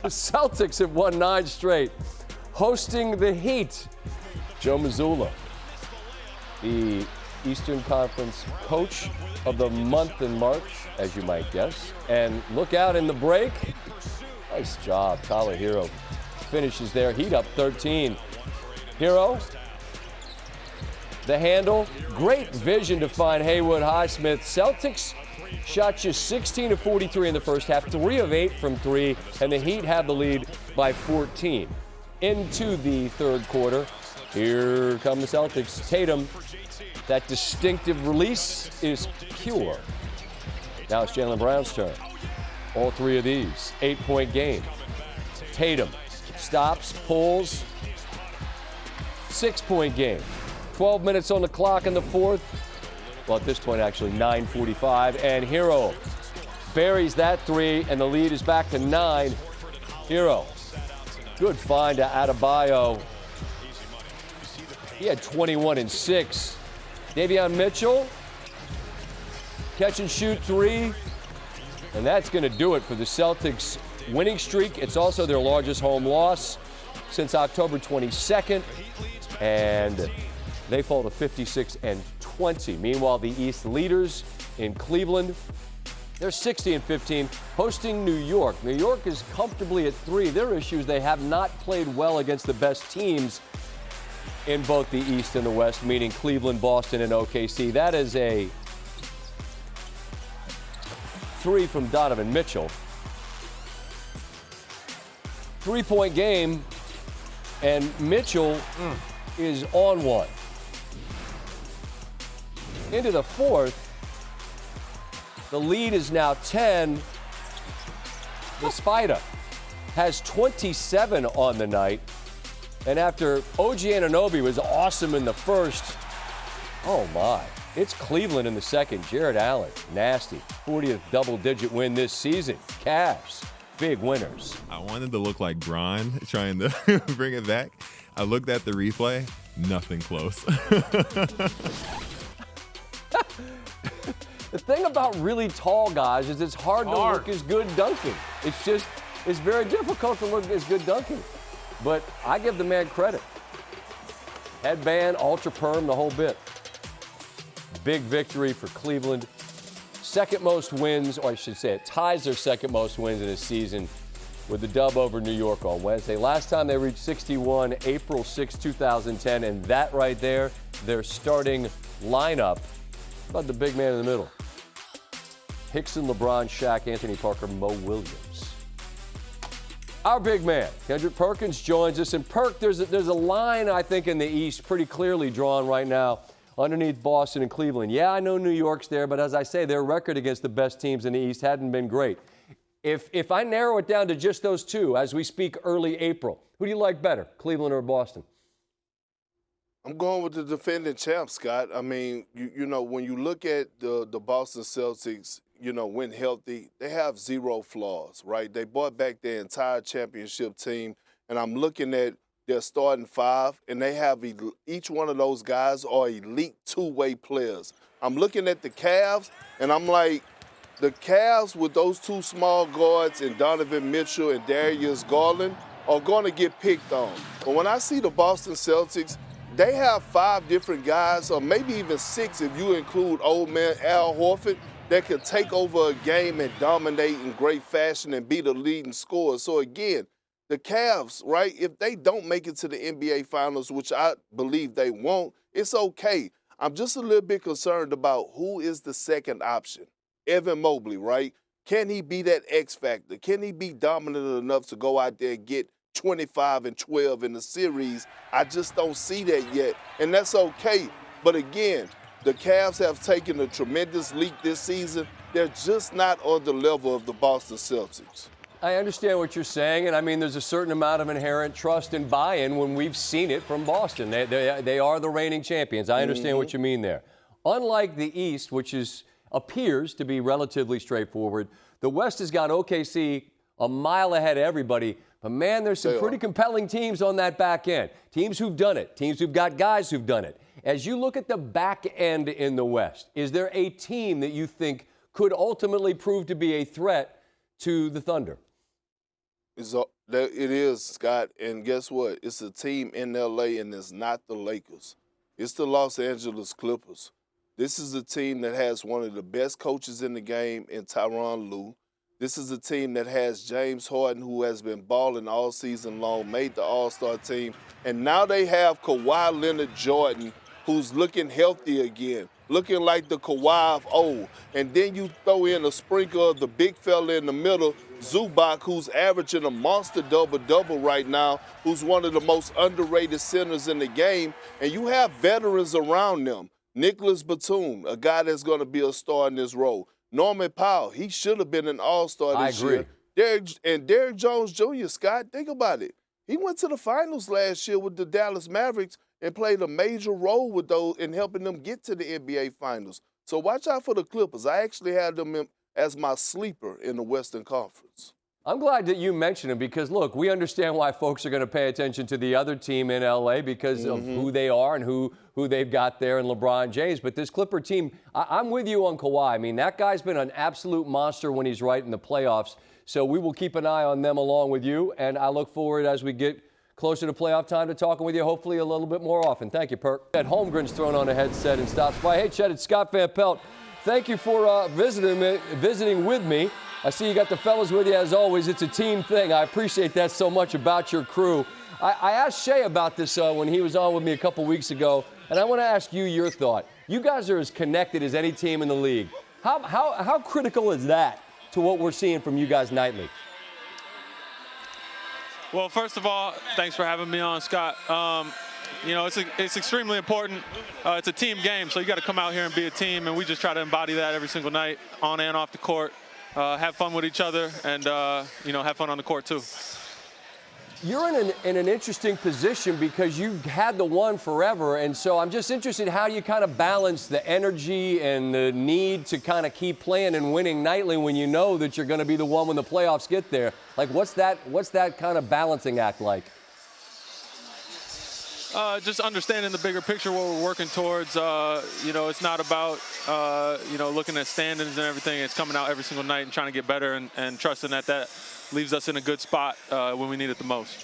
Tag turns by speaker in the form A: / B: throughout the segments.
A: The Celtics have won 9 straight, hosting the Heat. Joe Mazzulla, the Eastern Conference Coach of the Month in March, as you might guess. And look out in the break. Nice job. Tyler Hero finishes there. Heat up 13. Hero, the handle. Great vision to find Haywood Highsmith. Celtics shot you 16 of 43 in the first half, 3 of 8 from 3, and the Heat have the lead by 14. Into the third quarter, here come the Celtics. Tatum, that distinctive release is pure. Now it's Jaylen Brown's turn. All 3 of these, 8-point game. Tatum stops, pulls, 6-point game. 12 minutes on the clock in the fourth. Well, at this point, actually, 9:45. And Hero buries that 3, and the lead is back to 9. Hero, good find to Adebayo. He had 21 and 6. Davion Mitchell, catch and shoot 3. And that's going to do it for the Celtics winning streak. It's also their largest home loss since October 22nd. And they fall to 56 and 20. Meanwhile, the East leaders in Cleveland, they're 60 and 15, hosting New York. New York is comfortably at 3. Their issue is they have not played well against the best teams in both the East and the West, meaning Cleveland, Boston, and OKC. That is a 3 from Donovan Mitchell. 3-point game, and Mitchell is on one. Into the fourth, the lead is now 10. The Spider has 27 on the night. And after OG Anunoby was awesome in the first, oh my, it's Cleveland in the second. Jared Allen, nasty. 40th double-digit win this season. Cavs, big winners.
B: I wanted to look like Bron trying to bring it back. I looked at the replay, nothing close.
A: The thing about really tall guys is it's hard to look as good dunking. It's very difficult to look as good dunking. But I give the man credit. Headband, ultra perm, the whole bit. Big victory for Cleveland. Second most wins, or I should say it ties their second most wins in a season with the dub over New York on Wednesday. Last time they reached 61, April 6, 2010, and that right there, their starting lineup. About the big man in the middle. Hickson, LeBron, Shaq, Anthony Parker, Mo Williams. Our big man, Kendrick Perkins, joins us. And Perk, there's a line, I think, in the East pretty clearly drawn right now underneath Boston and Cleveland. Yeah, I know New York's there, but as I say, their record against the best teams in the East hadn't been great. If I narrow it down to just those two as we speak early April, who do you like better, Cleveland or Boston?
C: I'm going with the defending champ, Scott. I mean, you know, when you look at the Boston Celtics, you know, when healthy, they have 0 flaws, right? They brought back their entire championship team, and I'm looking at their starting 5, and they have each one of those guys are elite two-way players. I'm looking at the Cavs, and I'm like, the Cavs with those 2 small guards and Donovan Mitchell and Darius Garland are going to get picked on. But when I see the Boston Celtics, they have 5 different guys, or maybe even 6 if you include old man Al Horford, that could take over a game and dominate in great fashion and be the leading scorer. So again, the Cavs, right, if they don't make it to the NBA Finals, which I believe they won't, it's okay. I'm just a little bit concerned about who is the second option. Evan Mobley, right? Can he be that X factor? Can he be dominant enough to go out there and get 25 and 12 in the series? I just don't see that yet, and that's okay. But again, the Cavs have taken a tremendous leap this season. They're just not on the level of the Boston Celtics.
A: I understand what you're saying, and I mean there's a certain amount of inherent trust and buy-in when we've seen it from Boston. They are the reigning champions. I understand what you mean there. Unlike the East, which appears to be relatively straightforward, the West has got OKC a mile ahead of everybody. But, man, there's some pretty compelling teams on that back end. Teams who've done it. Teams who've got guys who've done it. As you look at the back end in the West, is there a team that you think could ultimately prove to be a threat to the Thunder?
C: It is, Scott. And guess what? It's a team in L.A., and it's not the Lakers. It's the Los Angeles Clippers. This is a team that has one of the best coaches in the game in Tyronn Lue. This is a team that has James Harden, who has been balling all season long, made the All-Star team. And now they have Kawhi Leonard Jordan, who's looking healthy again, looking like the Kawhi of old. And then you throw in a sprinkle of the big fella in the middle, Zubac, who's averaging a monster double-double right now, who's one of the most underrated centers in the game. And you have veterans around them. Nicholas Batum, a guy that's going to be a star in this role. Norman Powell, he should have been an all-star this year. Derrick Jones Jr., Scott, think about it. He went to the finals last year with the Dallas Mavericks and played a major role with those in helping them get to the NBA Finals. So watch out for the Clippers. I actually had them as my sleeper in the Western Conference.
A: I'm glad that you mentioned him because, look, we understand why folks are going to pay attention to the other team in L.A. because of who they are and who they've got there in LeBron James. But this Clipper team, I'm with you on Kawhi. I mean, that guy's been an absolute monster when he's right in the playoffs. So we will keep an eye on them along with you. And I look forward as we get closer to playoff time to talking with you, hopefully a little bit more often. Thank you, Perk. Chet Holmgren's thrown on a headset and stops by. Hey, Chet, it's Scott Van Pelt. Thank you for visiting with me. I see you got the fellas with you as always. It's a team thing. I appreciate that so much about your crew. I asked Shea about this when he was on with me a couple weeks ago, and I want to ask you your thought. You guys are as connected as any team in the league. How critical is that to what we're seeing from you guys nightly?
D: Well, first of all, thanks for having me on, Scott. You know, it's extremely important. It's a team game, so you got to come out here and be a team, and we just try to embody that every single night, on and off the court. Have fun with each other, and you know, have fun on the court too.
A: You're in an interesting position because you've had the one forever, and so I'm just interested how you kind of balance the energy and the need to kind of keep playing and winning nightly when you know that you're going to be the one when the playoffs get there. Like, what's that kind of balancing act like?
D: Just understanding the bigger picture, what we're working towards. You know, it's not about, you know, looking at standings and everything. It's coming out every single night and trying to get better and trusting that leaves us in a good spot when we need it the most.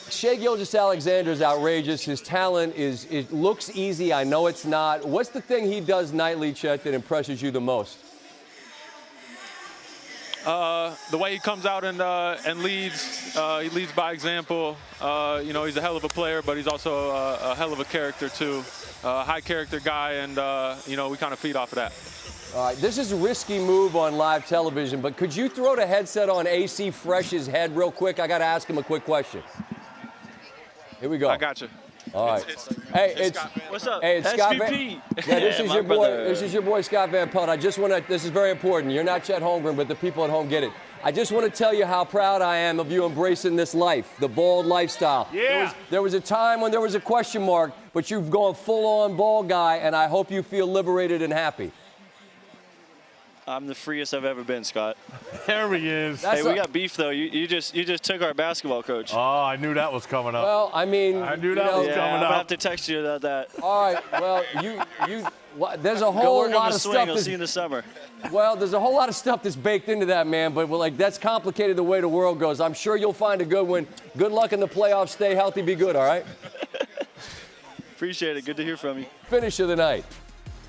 A: Shai Gilgeous-Alexander is outrageous. His talent it looks easy. I know it's not. What's the thing he does nightly, Chet, that impresses you the most?
D: The way he comes out and leads, he leads by example. You know, he's a hell of a player, but he's also a hell of a character too. High character guy, and you know, we kind of feed off of that.
A: All right, this is a risky move on live television, but could you throw the headset on AC Fresh's head real quick? I got to ask him a quick question. Here we go.
D: I got you.
A: All right.
D: It's
E: What's up?
A: Hey, it's Scott
E: SVP.
A: Yeah, this is your boy. This is your boy Scott Van Pelt. I just want to. This is very important. You're not Chet Holmgren, but the people at home get it. I just want to tell you how proud I am of you embracing this life, the bald lifestyle.
E: Yeah.
A: There was a time when there was a question mark, but you've gone full-on bald guy, and I hope you feel liberated and happy.
E: I'm the freest I've ever been, Scott.
F: There he is.
E: Hey, we got beef though. You just took our basketball coach.
F: Oh, I knew that was coming up.
A: Well, I mean,
F: I knew that was
E: yeah,
F: coming
E: I'm
F: up.
E: gonna have to text you about that.
A: All right. Well, there's a
E: Go
A: whole
E: work on
A: lot
E: the
A: of
E: swing.
A: stuff.
E: I'll see you in the summer.
A: Well, there's a whole lot of stuff that's baked into that, man. But like that's complicated the way the world goes. I'm sure you'll find a good one. Good luck in the playoffs. Stay healthy. Be good. All right.
E: Appreciate it. Good to hear from you.
A: Finish of the night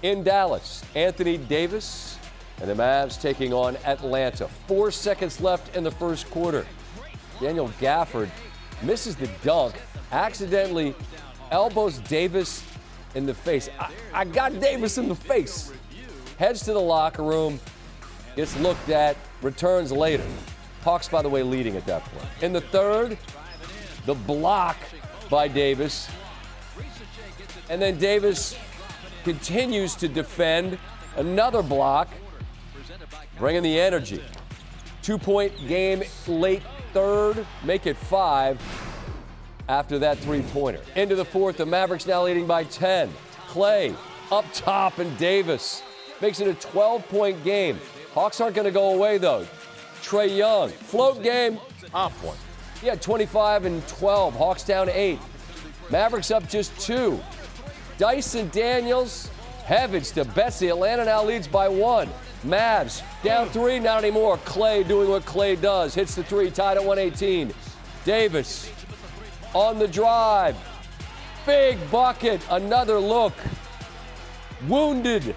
A: in Dallas. Anthony Davis and the Mavs taking on Atlanta. 4 seconds left in the first quarter. Daniel Gafford misses the dunk, accidentally elbows Davis in the face. I got Davis in the face. Heads to the locker room, gets looked at, returns later. Hawks, by the way, leading at that point. In the third, the block by Davis. And then Davis continues to defend. Another block. Bringing the energy. 2-point game late third, make it 5 after that three-pointer. Into the fourth, the Mavericks now leading by 10. Clay up top, and Davis makes it a 12-point game. Hawks aren't going to go away, though. Trae Young, float game, off point. He had 25 and 12. Hawks down 8. Mavericks up just 2. Dyson Daniels, heavens to Betsy. Atlanta now leads by 1. Mavs down 3, not anymore. Clay doing what Clay does. Hits the 3, tied at 118. Davis on the drive. Big bucket, another look. Wounded,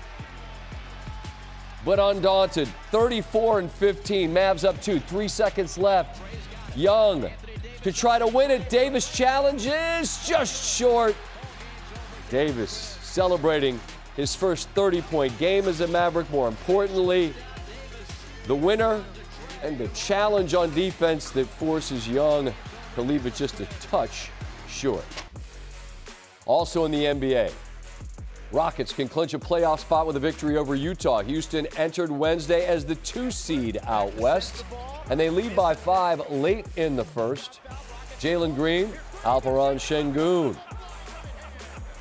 A: but undaunted. 34-15. Mavs up 2, 3 seconds left. Young to try to win it. Davis challenges, just short. Davis celebrating his first 30-point game as a Maverick. More importantly, the winner and the challenge on defense that forces Young to leave it just a touch short. Also in the NBA, Rockets can clinch a playoff spot with a victory over Utah. Houston entered Wednesday as the 2 seed out west, and they lead by 5 late in the first. Jalen Green, Alperen Şengün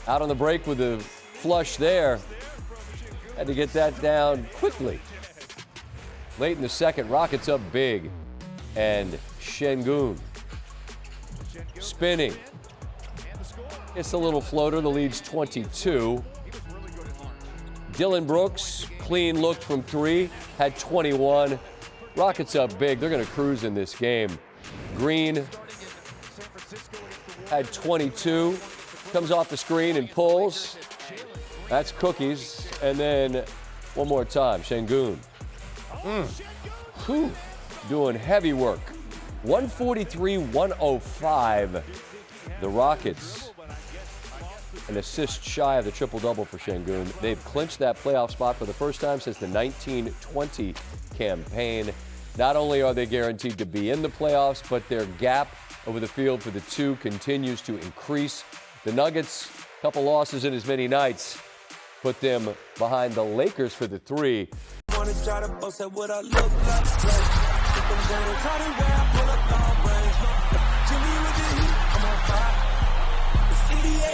A: out on the break with a flush there. Had to get that down quickly. Late in the second, Rockets up big, and Şengün spinning. It's a little floater. The lead's 22. Dylan Brooks, clean look from 3, had 21. Rockets up big. They're going to cruise in this game. Green had 22. Comes off the screen and pulls. That's cookies. And then one more time, Şengün. Doing heavy work. 143-105. The Rockets, an assist shy of the triple-double for Şengün. They've clinched that playoff spot for the first time since the 1920 campaign. Not only are they guaranteed to be in the playoffs, but their gap over the field for the 2 continues to increase. The Nuggets, a couple losses in as many nights, put them behind the Lakers for the 3.
G: NBA,